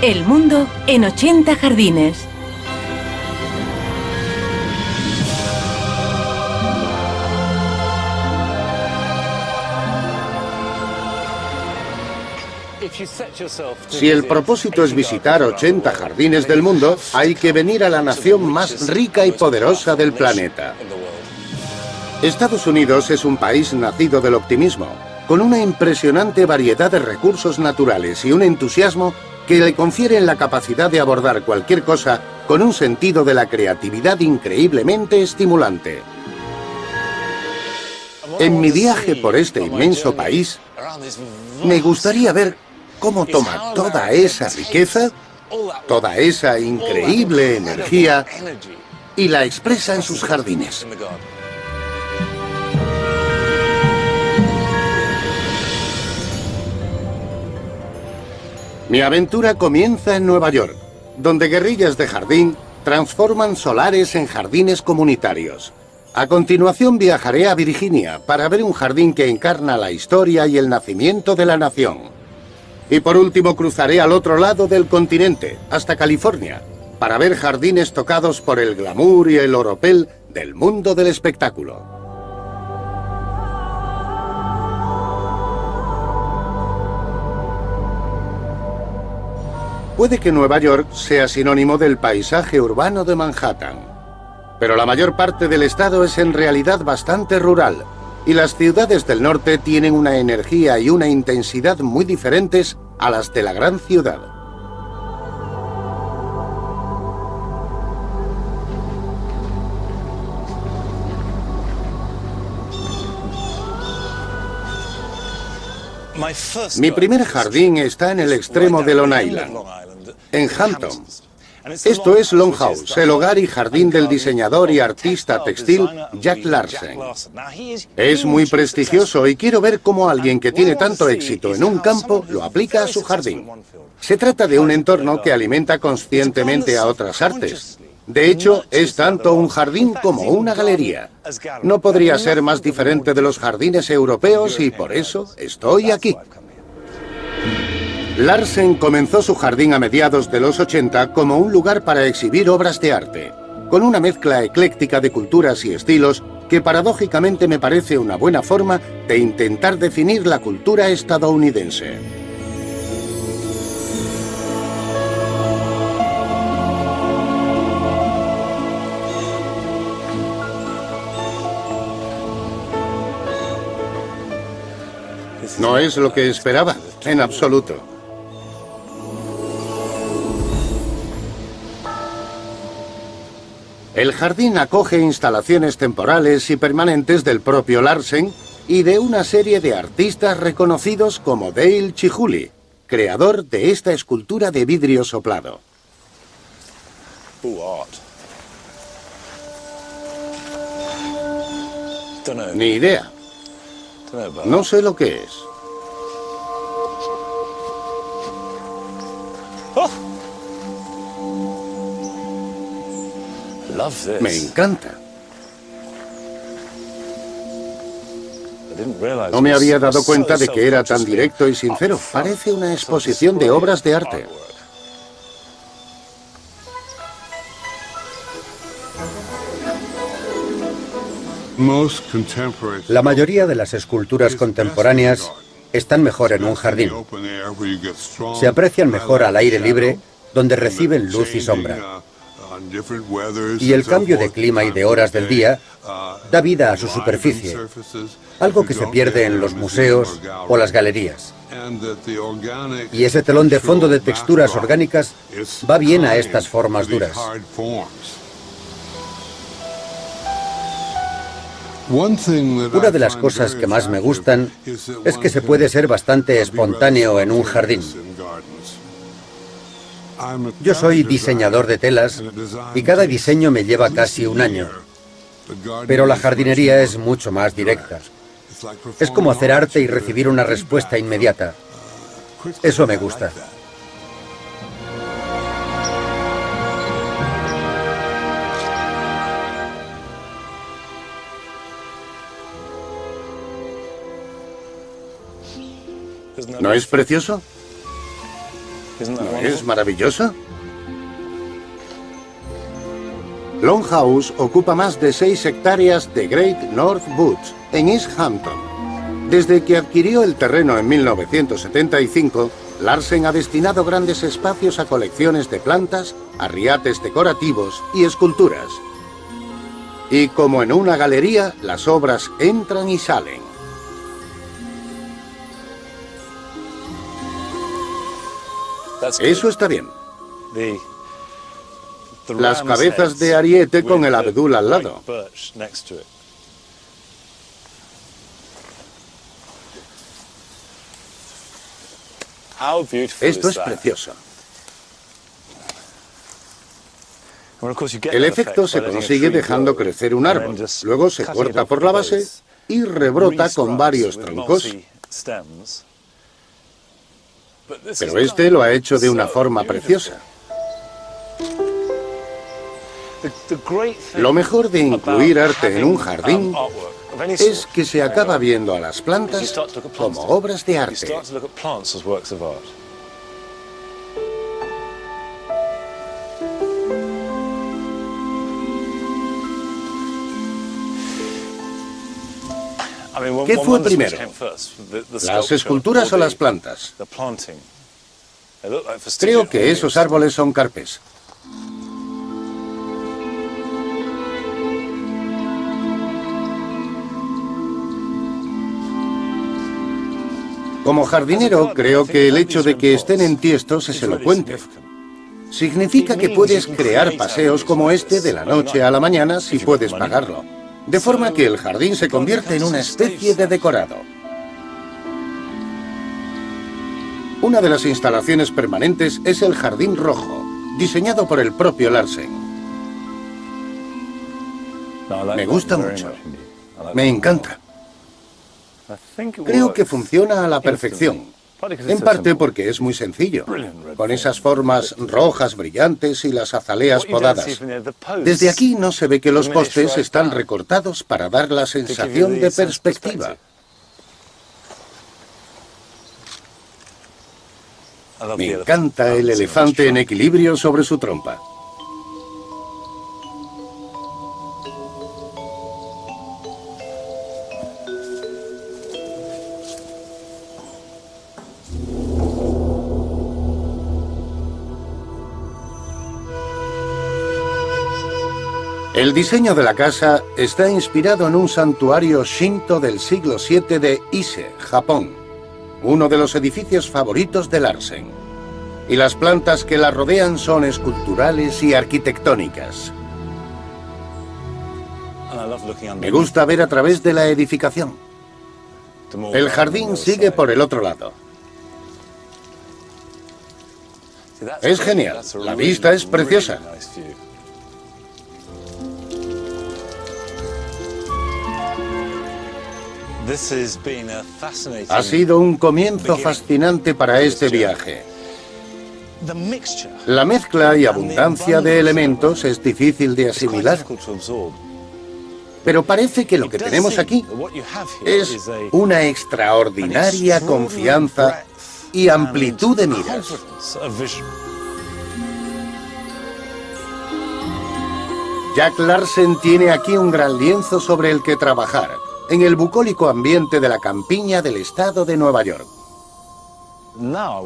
El mundo en 80 jardines. Si el propósito es visitar 80 jardines del mundo, hay que venir a la nación más rica y poderosa del planeta. Estados Unidos es un país nacido del optimismo, con una impresionante variedad de recursos naturales y un entusiasmo que le confieren la capacidad de abordar cualquier cosa con un sentido de la creatividad increíblemente estimulante. En mi viaje por este inmenso país, me gustaría ver cómo toma toda esa riqueza, toda esa increíble energía y la expresa en sus jardines. Mi aventura comienza en Nueva York, donde guerrillas de jardín transforman solares en jardines comunitarios. A continuación viajaré a Virginia para ver un jardín que encarna la historia y el nacimiento de la nación. Y por último cruzaré al otro lado del continente, hasta California, para ver jardines tocados por el glamour y el oropel del mundo del espectáculo. Puede que Nueva York sea sinónimo del paisaje urbano de Manhattan, pero la mayor parte del estado es en realidad bastante rural, y las ciudades del norte tienen una energía y una intensidad muy diferentes a las de la gran ciudad. Mi primer jardín está en el extremo de Long Island, en Hampton. Esto es Long House, el hogar y jardín del diseñador y artista textil Jack Larsen. Es muy prestigioso y quiero ver cómo alguien que tiene tanto éxito en un campo lo aplica a su jardín. Se trata de un entorno que alimenta conscientemente a otras artes. De hecho, es tanto un jardín como una galería. No podría ser más diferente de los jardines europeos y por eso estoy aquí. Larsen comenzó su jardín a mediados de los 80 como un lugar para exhibir obras de arte, con una mezcla ecléctica de culturas y estilos que paradójicamente me parece una buena forma de intentar definir la cultura estadounidense. No es lo que esperaba, en absoluto. El jardín acoge instalaciones temporales y permanentes del propio Larsen y de una serie de artistas reconocidos como Dale Chihuly, creador de esta escultura de vidrio soplado. Ni idea. No sé lo que es. Me encanta. No me había dado cuenta de que era tan directo y sincero. Parece una exposición de obras de arte. La mayoría de las esculturas contemporáneas están mejor en un jardín. Se aprecian mejor al aire libre, donde reciben luz y sombra. Y el cambio de clima y de horas del día da vida a su superficie, algo que se pierde en los museos o las galerías. Y ese telón de fondo de texturas orgánicas va bien a estas formas duras. Una de las cosas que más me gustan es que se puede ser bastante espontáneo en un jardín. Yo soy diseñador de telas y cada diseño me lleva casi un año. Pero la jardinería es mucho más directa. Es como hacer arte y recibir una respuesta inmediata. Eso me gusta. ¿No es precioso? ¿No es maravilloso? Long House ocupa más de 6 hectáreas de Great North Woods, en East Hampton. Desde que adquirió el terreno en 1975, Larsen ha destinado grandes espacios a colecciones de plantas, arriates decorativos y esculturas. Y como en una galería, las obras entran y salen. Eso está bien. Las cabezas de ariete con el abedul al lado. Esto es precioso. El efecto se consigue dejando crecer un árbol, luego se corta por la base y rebrota con varios troncos. Pero este lo ha hecho de una forma preciosa. Lo mejor de incluir arte en un jardín es que se acaba viendo a las plantas como obras de arte. ¿Qué fue primero? ¿Las esculturas o las plantas? Creo que esos árboles son carpes. Como jardinero, creo que el hecho de que estén en Tiestos es elocuente. Significa que puedes crear paseos como este de la noche a la mañana si puedes pagarlo. De forma que el jardín se convierte en una especie de decorado. Una de las instalaciones permanentes es el Jardín Rojo, diseñado por el propio Larsen. Me gusta mucho. Me encanta. Creo que funciona a la perfección, en parte porque es muy sencillo, con esas formas rojas brillantes y las azaleas podadas. Desde aquí no se ve que los postes están recortados para dar la sensación de perspectiva. Me encanta el elefante en equilibrio sobre su trompa. El diseño de la casa está inspirado en un santuario Shinto del siglo VII de Ise, Japón, uno de los edificios favoritos de Larsen. Y las plantas que la rodean son esculturales y arquitectónicas. Me gusta ver a través de la edificación. El jardín sigue por el otro lado. Es genial, la vista es preciosa. Ha sido un comienzo fascinante para este viaje. La mezcla y abundancia de elementos es difícil de asimilar. Pero parece que lo que tenemos aquí es una extraordinaria confianza y amplitud de miras. Jack Larsen tiene aquí un gran lienzo sobre el que trabajar, en el bucólico ambiente de la campiña del estado de Nueva York.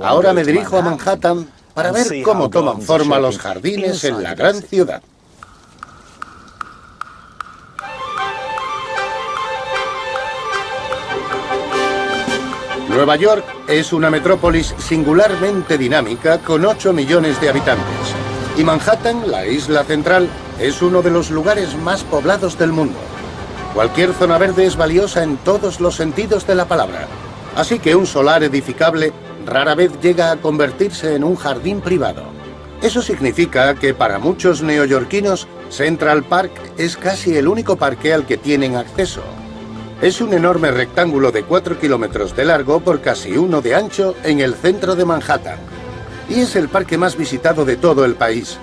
Ahora me dirijo a Manhattan para ver cómo toman forma los jardines en la gran ciudad. Nueva York es una metrópolis singularmente dinámica con 8 millones de habitantes. Y Manhattan, la isla central, es uno de los lugares más poblados del mundo. Cualquier zona verde es valiosa en todos los sentidos de la palabra. Así que un solar edificable rara vez llega a convertirse en un jardín privado. Eso significa que para muchos neoyorquinos, Central Park es casi el único parque al que tienen acceso. Es un enorme rectángulo de 4 kilómetros de largo por casi 1 de ancho en el centro de Manhattan. Y es el parque más visitado de todo el país.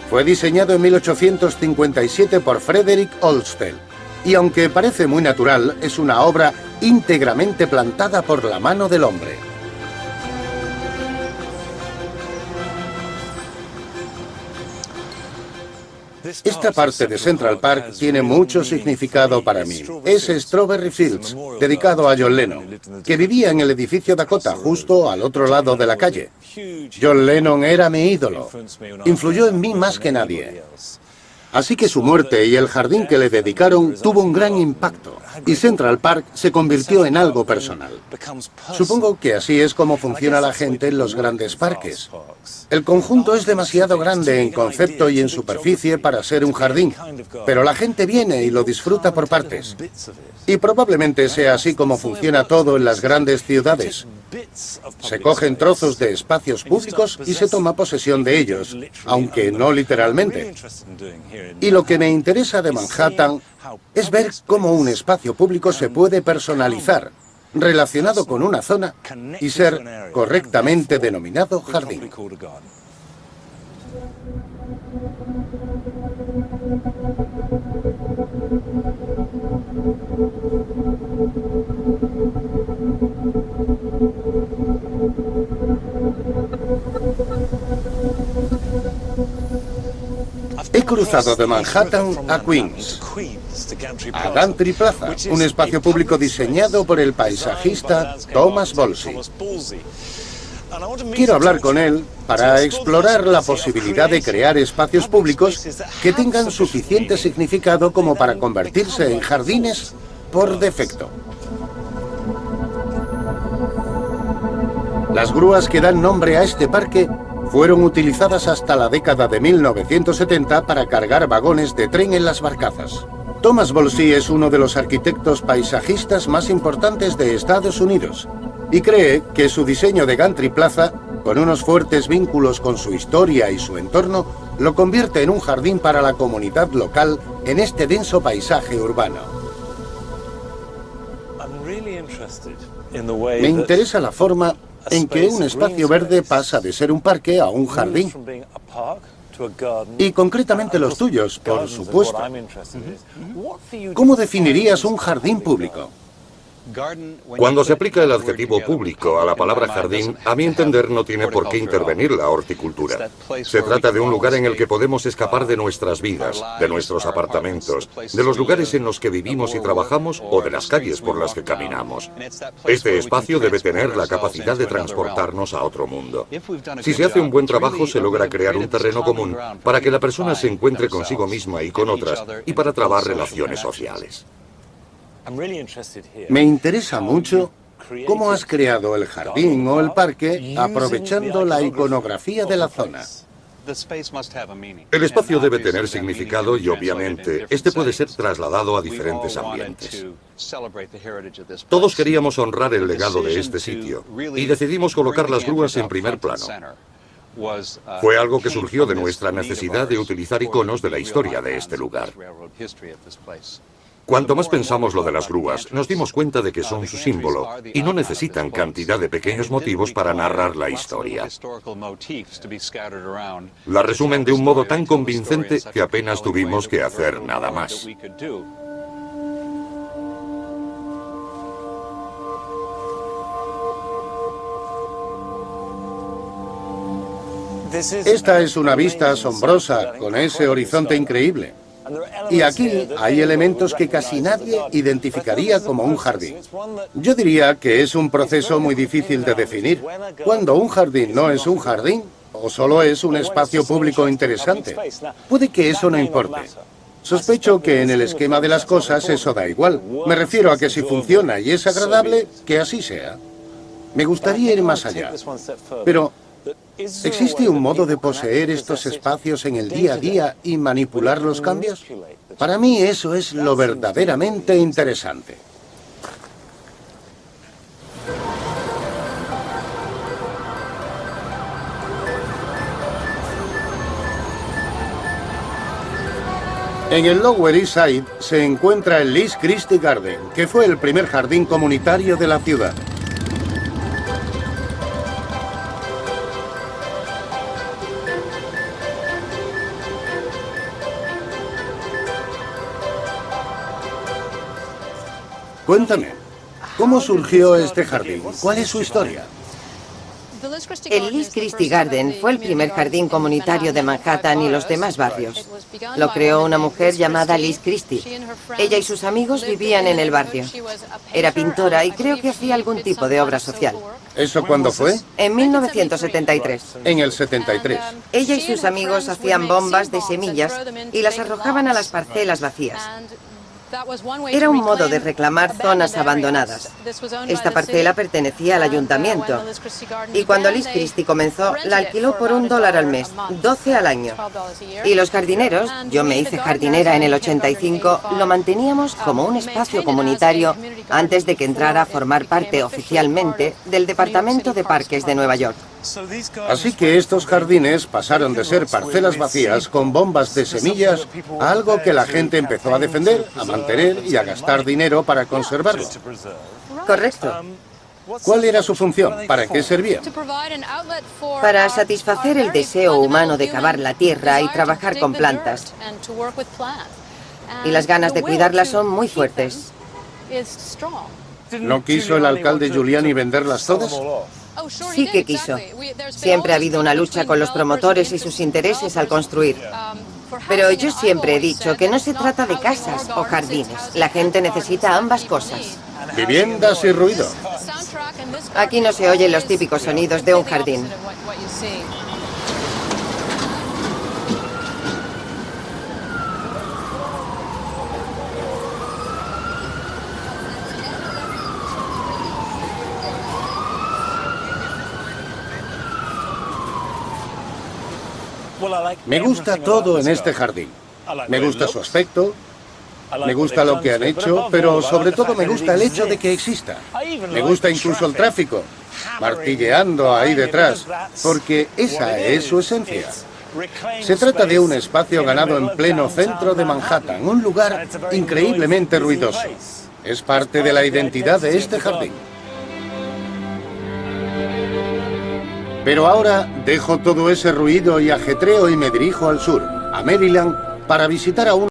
Fue diseñado en 1857 por Frederick Olmsted. Y aunque parece muy natural, es una obra íntegramente plantada por la mano del hombre. Esta parte de Central Park tiene mucho significado para mí. Es Strawberry Fields, dedicado a John Lennon, que vivía en el edificio Dakota, justo al otro lado de la calle. John Lennon era mi ídolo. Influyó en mí más que nadie. Así que su muerte y el jardín que le dedicaron tuvo un gran impacto, y Central Park se convirtió en algo personal. Supongo que así es como funciona la gente en los grandes parques. El conjunto es demasiado grande en concepto y en superficie para ser un jardín, pero la gente viene y lo disfruta por partes. Y probablemente sea así como funciona todo en las grandes ciudades. Se cogen trozos de espacios públicos y se toma posesión de ellos, aunque no literalmente. Y lo que me interesa de Manhattan es ver cómo un espacio público se puede personalizar, relacionado con una zona, y ser correctamente denominado jardín. He cruzado de Manhattan a Queens, a Gantry Plaza, un espacio público diseñado por el paisajista Thomas Bolsey. Quiero hablar con él para explorar la posibilidad de crear espacios públicos que tengan suficiente significado como para convertirse en jardines por defecto. Las grúas que dan nombre a este parque fueron utilizadas hasta la década de 1970 para cargar vagones de tren en las barcazas. Thomas Bolsey es uno de los arquitectos paisajistas más importantes de Estados Unidos y cree que su diseño de Gantry Plaza, con unos fuertes vínculos con su historia y su entorno, lo convierte en un jardín para la comunidad local en este denso paisaje urbano. Me interesa la forma en que un espacio verde pasa de ser un parque a un jardín. Y concretamente los tuyos, por supuesto. ¿Cómo definirías un jardín público? Cuando se aplica el adjetivo público a la palabra jardín, a mi entender no tiene por qué intervenir la horticultura. Se trata de un lugar en el que podemos escapar de nuestras vidas, de nuestros apartamentos, de los lugares en los que vivimos y trabajamos o de las calles por las que caminamos. Este espacio debe tener la capacidad de transportarnos a otro mundo. Si se hace un buen trabajo, se logra crear un terreno común para que la persona se encuentre consigo misma y con otras y para trabar relaciones sociales. Me interesa mucho cómo has creado el jardín o el parque aprovechando la iconografía de la zona. El espacio debe tener significado y, obviamente, este puede ser trasladado a diferentes ambientes. Todos queríamos honrar el legado de este sitio y decidimos colocar las grúas en primer plano. Fue algo que surgió de nuestra necesidad de utilizar iconos de la historia de este lugar. Cuanto más pensamos lo de las grúas, nos dimos cuenta de que son su símbolo y no necesitan cantidad de pequeños motivos para narrar la historia. La resumen de un modo tan convincente que apenas tuvimos que hacer nada más. Esta es una vista asombrosa, con ese horizonte increíble. Y aquí hay elementos que casi nadie identificaría como un jardín. Yo diría que es un proceso muy difícil de definir. Cuando un jardín no es un jardín, o solo es un espacio público interesante. Puede que eso no importe. Sospecho que en el esquema de las cosas eso da igual. Me refiero a que si funciona y es agradable, que así sea. Me gustaría ir más allá. Pero ¿existe un modo de poseer estos espacios en el día a día y manipular los cambios? Para mí eso es lo verdaderamente interesante. En el Lower East Side se encuentra el Lis Christie Garden, que fue el primer jardín comunitario de la ciudad. Cuéntame, ¿cómo surgió este jardín? ¿Cuál es su historia? El Liz Christie Garden fue el primer jardín comunitario de Manhattan y los demás barrios. Lo creó una mujer llamada Liz Christie. Ella y sus amigos vivían en el barrio. Era pintora y creo que hacía algún tipo de obra social. ¿Eso cuándo fue? En 1973. En el 73. Ella y sus amigos hacían bombas de semillas y las arrojaban a las parcelas vacías. Era un modo de reclamar zonas abandonadas. Esta parcela pertenecía al ayuntamiento. Y cuando Liz Christie comenzó, la alquiló por $1 al mes, 12 al año. Y los jardineros, yo me hice jardinera en el 85, lo manteníamos como un espacio comunitario antes de que entrara a formar parte oficialmente del Departamento de Parques de Nueva York. Así que estos jardines pasaron de ser parcelas vacías con bombas de semillas a algo que la gente empezó a defender, a mantener y a gastar dinero para conservarlo. Correcto. ¿Cuál era su función? ¿Para qué servían? Para satisfacer el deseo humano de cavar la tierra y trabajar con plantas. Y las ganas de cuidarlas son muy fuertes. ¿No quiso el alcalde Giuliani venderlas todas? Sí que quiso. Siempre ha habido una lucha con los promotores y sus intereses al construir. Pero yo siempre he dicho que no se trata de casas o jardines. La gente necesita ambas cosas. Viviendas y ruido. Aquí no se oyen los típicos sonidos de un jardín. Me gusta todo en este jardín. Me gusta su aspecto, me gusta lo que han hecho, pero sobre todo me gusta el hecho de que exista. Me gusta incluso el tráfico, martilleando ahí detrás, porque esa es su esencia. Se trata de un espacio ganado en pleno centro de Manhattan, un lugar increíblemente ruidoso. Es parte de la identidad de este jardín. Pero ahora dejo todo ese ruido y ajetreo y me dirijo al sur, a Maryland, para visitar a un